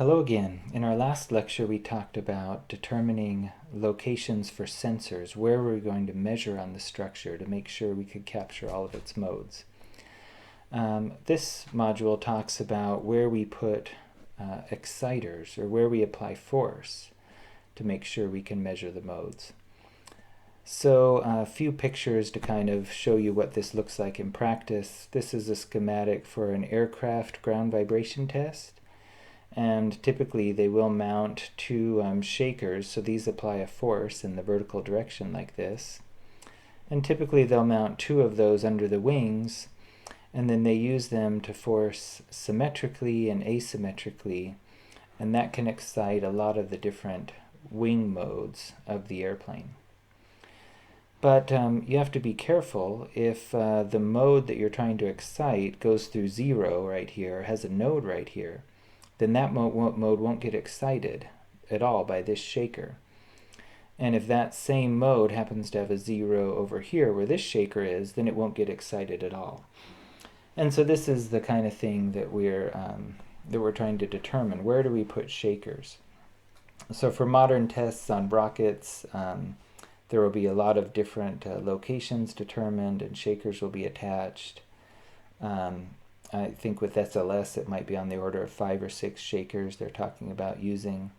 Hello again. In our last lecture we talked about determining locations for sensors, where we're going to measure on the structure to make sure we could capture all of its modes. This module talks about where we put exciters, or where we apply force to make sure we can measure the modes. So a few pictures to kind of show you what this looks like in practice. This is a schematic for an aircraft ground vibration test. And typically they will mount two shakers, so these apply a force in the vertical direction like this. And typically they'll mount two of those under the wings, and then they use them to force symmetrically and asymmetrically, and that can excite a lot of the different wing modes of the airplane. But you have to be careful if the mode that you're trying to excite goes through 0 right here, or has a node right here, then that mode won't get excited at all by this shaker. And if that same mode happens to have a 0 over here where this shaker is, then it won't get excited at all. And so this is the kind of thing that we're trying to determine. Where do we put shakers? So for modern tests on rockets, there will be a lot of different locations determined, and shakers will be attached. I think with SLS it might be on the order of 5 or 6 shakers they're talking about using.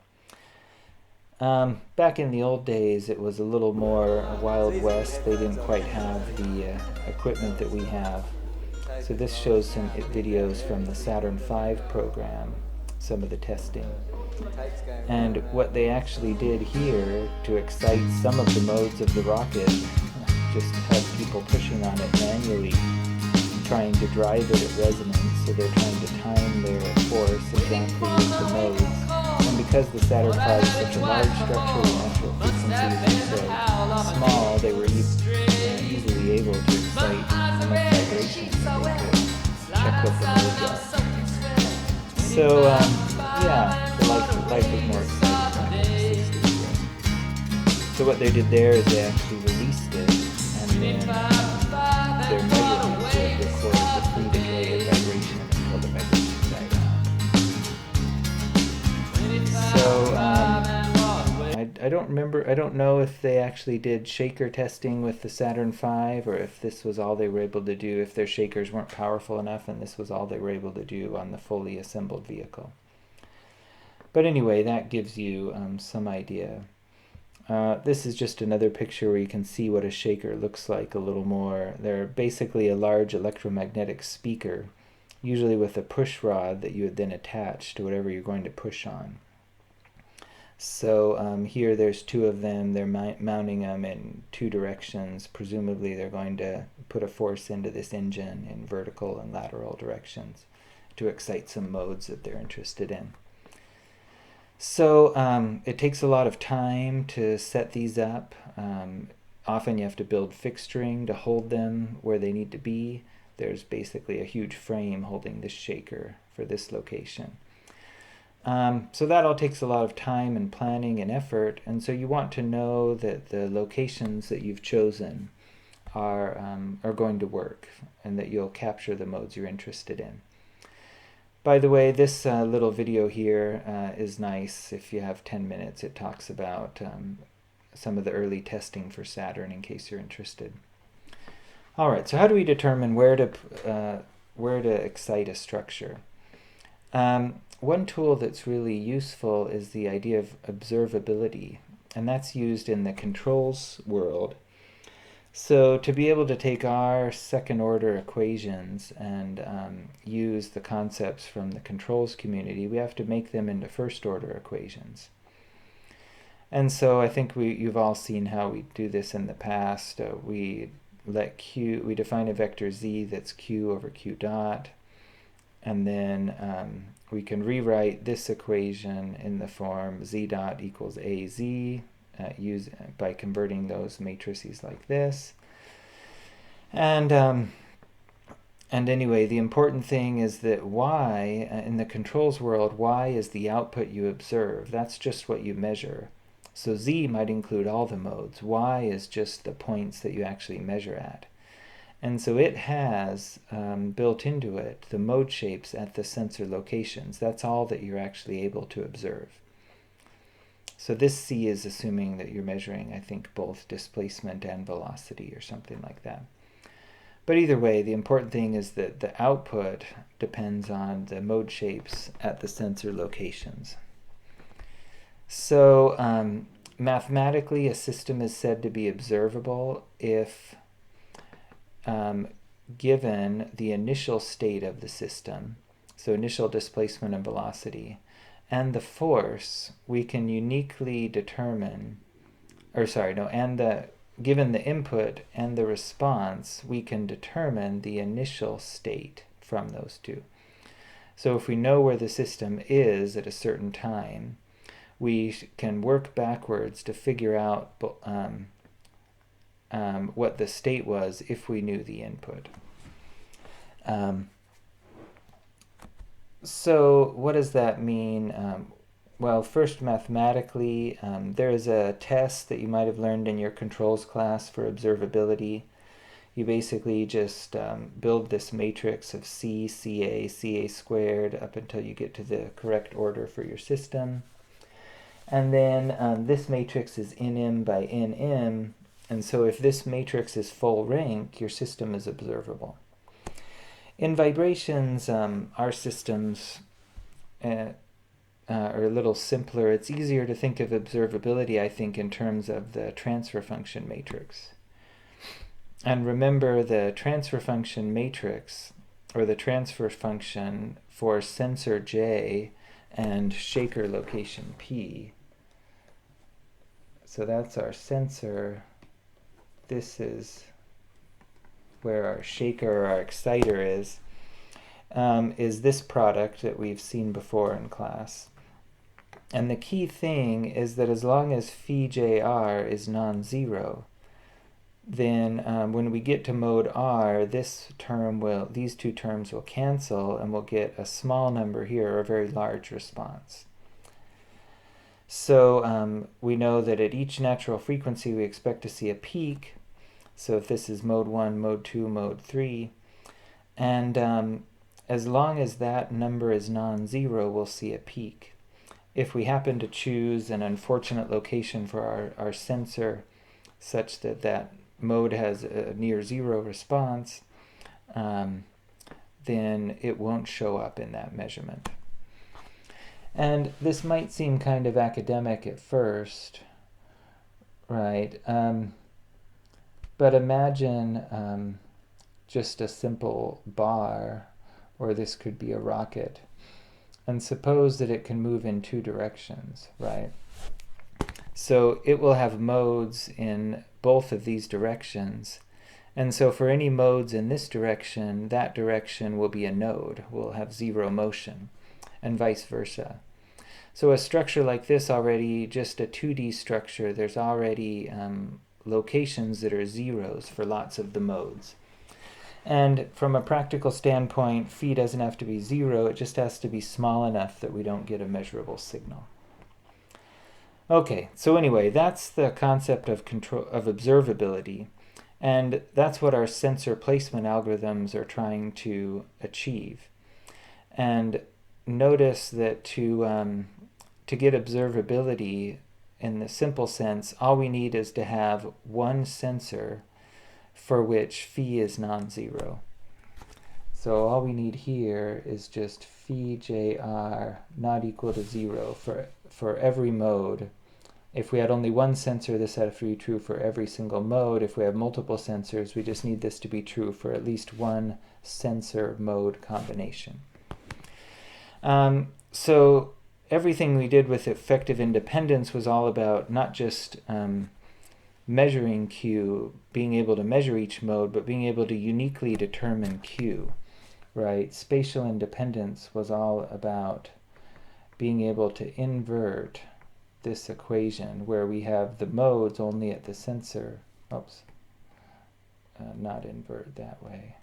Back in the old days it was a little more Wild West. They didn't quite have the equipment that we have. So this shows some videos from the Saturn V program, some of the testing. And what they actually did here to excite some of the modes of the rocket, just had people pushing on it manually, trying to drive it at resonance, so they're trying to time their force exactly with the modes. And because the Saturn V is such a large structure, the natural frequency is so small, they were easily able to excite enough vibration that they could check what the modes are. So, yeah, the life was more exciting back in the 60s. Right? So what they did there is they actually released it, and then their measurements would record the free decay of vibration until the vibration died out. So I don't know if they actually did shaker testing with the Saturn V, or if this was all they were able to do, if their shakers weren't powerful enough and this was all they were able to do on the fully assembled vehicle. But anyway, that gives you some idea. This is just another picture where you can see what a shaker looks like a little more. They're basically a large electromagnetic speaker, usually with a push rod that you would then attach to whatever you're going to push on. So here there's two of them. They're mounting them in two directions. Presumably they're going to put a force into this engine in vertical and lateral directions to excite some modes that they're interested in. So it takes a lot of time to set these up. Often you have to build fixturing to hold them where they need to be. There's basically a huge frame holding this shaker for this location. So that all takes a lot of time and planning and effort, and so you want to know that the locations that you've chosen are going to work, and that you'll capture the modes you're interested in. By the way, this little video here is nice. If you have 10 minutes, it talks about some of the early testing for Saturn in case you're interested. Alright, so how do we determine where to excite a structure? One tool that's really useful is the idea of observability, and that's used in the controls world. So to be able to take our second-order equations and use the concepts from the controls community, we have to make them into first-order equations. And so I think you've all seen how we do this in the past. We define a vector z that's q over q dot, and then we can rewrite this equation in the form z dot equals az, by converting those matrices like this. And anyway, the important thing is that y, in the controls world, y is the output you observe. That's just what you measure. So z might include all the modes. Y is just the points that you actually measure at. And so it has built into it the mode shapes at the sensor locations. That's all that you're actually able to observe. So this C is assuming that you're measuring, I think, both displacement and velocity or something like that. But either way, the important thing is that the output depends on the mode shapes at the sensor locations. So mathematically, a system is said to be observable if given the initial state of the system, so initial displacement and velocity, and the force, we can uniquely determine, given the input and the response, we can determine the initial state from those two. So if we know where the system is at a certain time, we can work backwards to figure out what the state was if we knew the input. So what does that mean? Well, first, mathematically, there is a test that you might have learned in your controls class for observability. You basically just build this matrix of C, CA, CA squared up until you get to the correct order for your system. And then this matrix is NM by NM, and so if this matrix is full rank, your system is observable. In vibrations, our systems are a little simpler. It's easier to think of observability, I think, in terms of the transfer function matrix. And remember, the transfer function matrix, or the transfer function for sensor J and shaker location P. So that's our sensor. This is where our shaker or our exciter is this product that we've seen before in class. And the key thing is that as long as phi JR is non-zero, then when we get to mode R, these two terms will cancel, and we'll get a small number here, or a very large response. So we know that at each natural frequency we expect to see a peak. So if this is mode 1, mode 2, mode 3, and as long as that number is non-zero, we'll see a peak. If we happen to choose an unfortunate location for our sensor such that that mode has a near zero response, then it won't show up in that measurement. And this might seem kind of academic at first, right? But imagine just a simple bar, or this could be a rocket, and suppose that it can move in two directions, right? So it will have modes in both of these directions, and so for any modes in this direction, that direction will be a node, will have zero motion, and vice versa. So a structure like this already, just a 2D structure, there's already locations that are zeros for lots of the modes. And from a practical standpoint, phi doesn't have to be zero, it just has to be small enough that we don't get a measurable signal. Okay, so anyway, that's the concept of observability, and that's what our sensor placement algorithms are trying to achieve. And notice that to get observability in the simple sense, all we need is to have one sensor for which phi is non-zero. So all we need here is just phi JR not equal to 0 for every mode. If we had only one sensor, this had to be true for every single mode. If we have multiple sensors, we just need this to be true for at least one sensor mode combination. So everything we did with effective independence was all about not just measuring Q, being able to measure each mode, but being able to uniquely determine Q, right? Spatial independence was all about being able to invert this equation where we have the modes only at the sensor. Oops, not invert that way.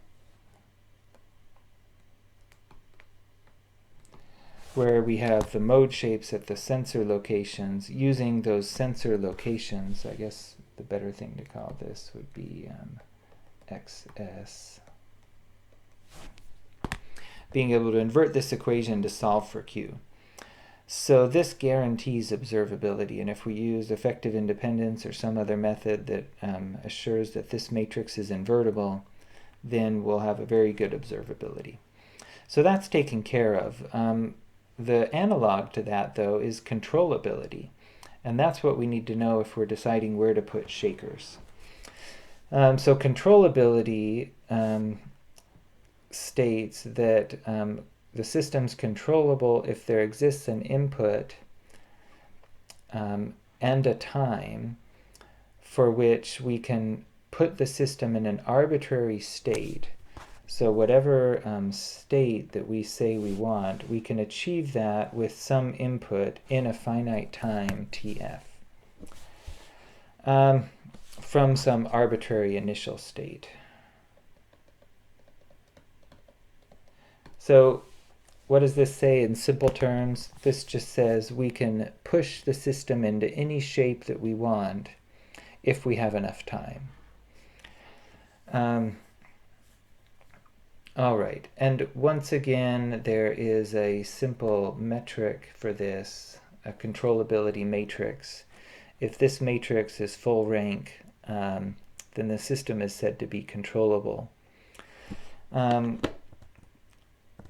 Where we have the mode shapes at the sensor locations, using those sensor locations, I guess the better thing to call this would be xs, being able to invert this equation to solve for q. So this guarantees observability, and if we use effective independence or some other method that assures that this matrix is invertible, then we'll have a very good observability. So that's taken care of. The analog to that, though, is controllability, and that's what we need to know if we're deciding where to put shakers. So controllability states that the system's controllable if there exists an input and a time for which we can put the system in an arbitrary state. So whatever state that we say we want, we can achieve that with some input in a finite time tf from some arbitrary initial state. So what does this say in simple terms? This just says we can push the system into any shape that we want if we have enough time. All right, and once again, there is a simple metric for this, a controllability matrix. If this matrix is full rank, then the system is said to be controllable.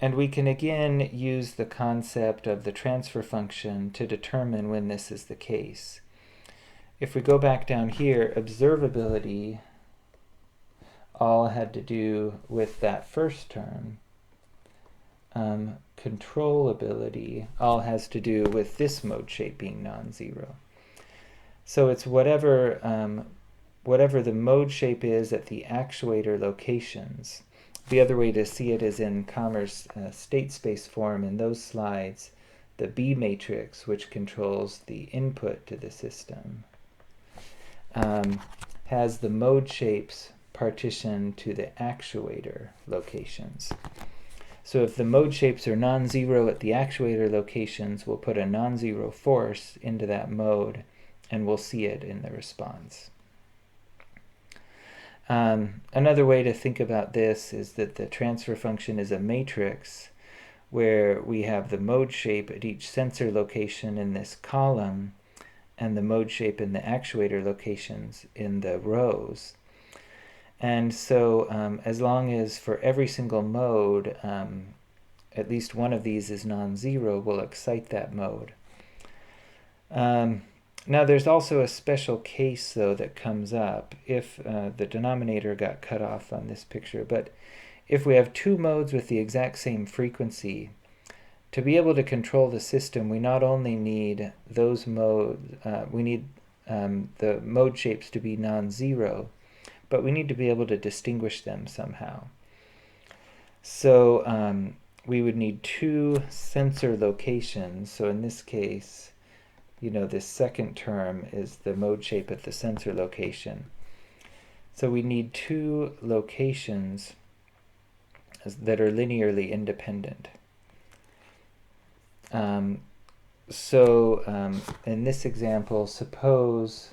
And we can again use the concept of the transfer function to determine when this is the case. If we go back down here, observability all had to do with that first term. Controllability all has to do with this mode shape being non-zero. So it's whatever the mode shape is at the actuator locations. The other way to see it is in Commerce state space form in those slides, the B matrix, which controls the input to the system, has the mode shapes partitioned to the actuator locations. So if the mode shapes are non-zero at the actuator locations, we'll put a non-zero force into that mode and we'll see it in the response. Another way to think about this is that the transfer function is a matrix where we have the mode shape at each sensor location in this column and the mode shape in the actuator locations in the rows. And so as long as for every single mode, at least one of these is non-zero, we'll excite that mode. Now there's also a special case, though, that comes up if the denominator got cut off on this picture. But if we have two modes with the exact same frequency, to be able to control the system, we not only need those modes, we need the mode shapes to be non-zero, but we need to be able to distinguish them somehow. So we would need two sensor locations. So in this case, you know, this second term is the mode shape at the sensor location. So we need two locations that are linearly independent. In this example, suppose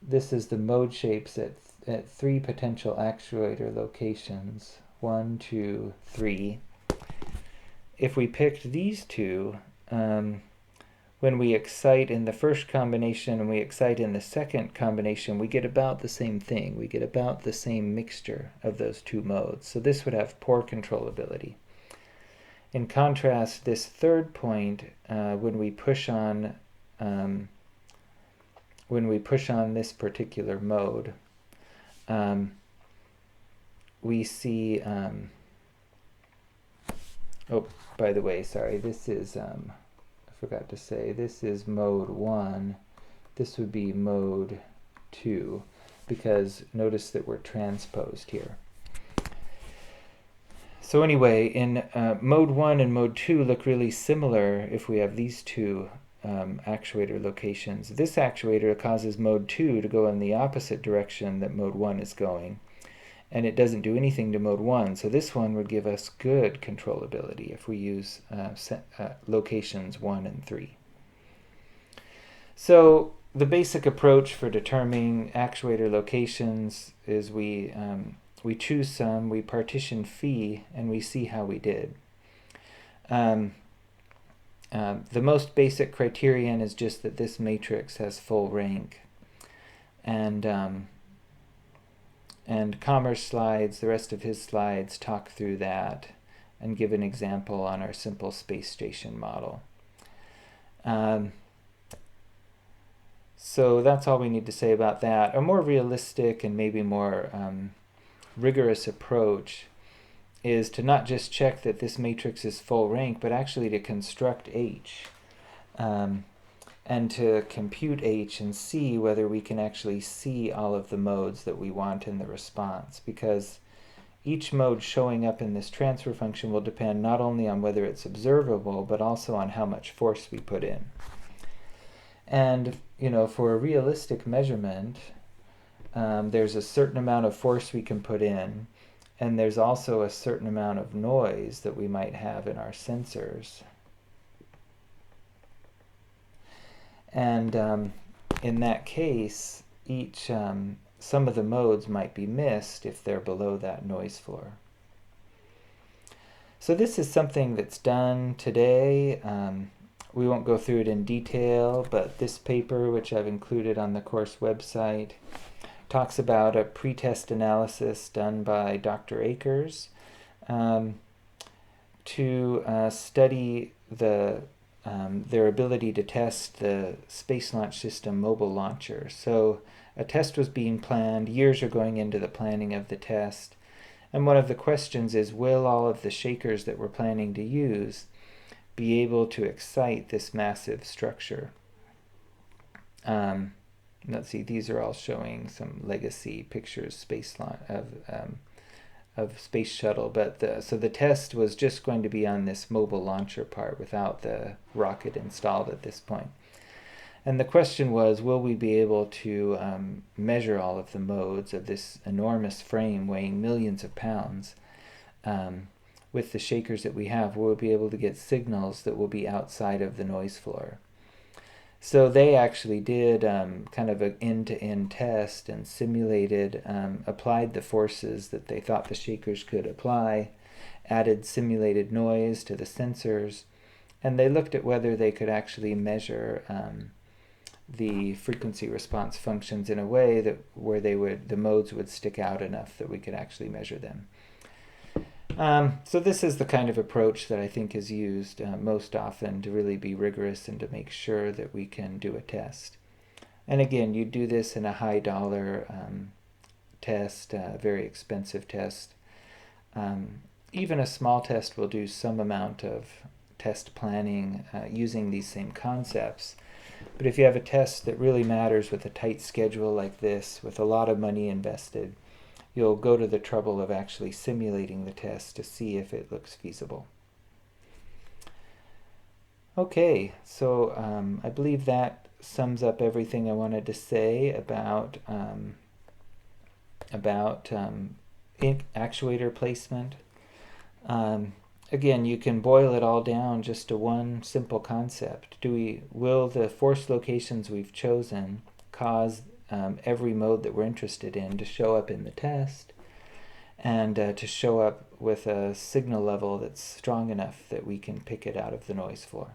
this is the mode shapes at three potential actuator locations, 1, 2, 3. If we picked these two, when we excite in the first combination and we excite in the second combination, we get about the same thing. We get about the same mixture of those two modes. So this would have poor controllability. In contrast, this third point, when we push on this particular mode, we see. Oh, by the way, sorry. This is. I forgot to say, this is mode 1. This would be mode 2, because notice that we're transposed here. So anyway, in mode 1 and mode 2 look really similar if we have these two actuator locations. This actuator causes mode 2 to go in the opposite direction that mode 1 is going, and it doesn't do anything to mode 1. So this one would give us good controllability if we use locations 1 and 3. So the basic approach for determining actuator locations is we we choose some, we partition phi, and we see how we did. The most basic criterion is just that this matrix has full rank. And Commerce slides, the rest of his slides, talk through that and give an example on our simple space station model. So that's all we need to say about that. A more realistic and maybe more rigorous approach is to not just check that this matrix is full rank, but actually to construct H and to compute H and see whether we can actually see all of the modes that we want in the response, because each mode showing up in this transfer function will depend not only on whether it's observable, but also on how much force we put in. And for a realistic measurement, there's a certain amount of force we can put in, and there's also a certain amount of noise that we might have in our sensors. And in that case, some of the modes might be missed if they're below that noise floor. So this is something that's done today. We won't go through it in detail, but this paper, which I've included on the course website, talks about a pretest analysis done by Dr. Akers to study their ability to test the Space Launch System mobile launcher. So a test was being planned, years are going into the planning of the test, and one of the questions is, will all of the shakers that we're planning to use be able to excite this massive structure? Let's see, these are all showing some legacy pictures of Space Shuttle, but so the test was just going to be on this mobile launcher part without the rocket installed at this point. And the question was, will we be able to measure all of the modes of this enormous frame weighing millions of pounds with the shakers that we have? Will we be able to get signals that will be outside of the noise floor? So they actually did kind of an end-to-end test and simulated, applied the forces that they thought the shakers could apply, added simulated noise to the sensors, and they looked at whether they could actually measure the frequency response functions in a way that where the modes would stick out enough that we could actually measure them. So this is the kind of approach that I think is used most often to really be rigorous and to make sure that we can do a test. And again, you do this in a high dollar test, a very expensive test. Even a small test will do some amount of test planning using these same concepts. But if you have a test that really matters with a tight schedule like this, with a lot of money invested, you'll go to the trouble of actually simulating the test to see if it looks feasible. Okay, so I believe that sums up everything I wanted to say about actuator placement. Again, you can boil it all down just to one simple concept. Will the force locations we've chosen cause every mode that we're interested in to show up in the test, and to show up with a signal level that's strong enough that we can pick it out of the noise floor?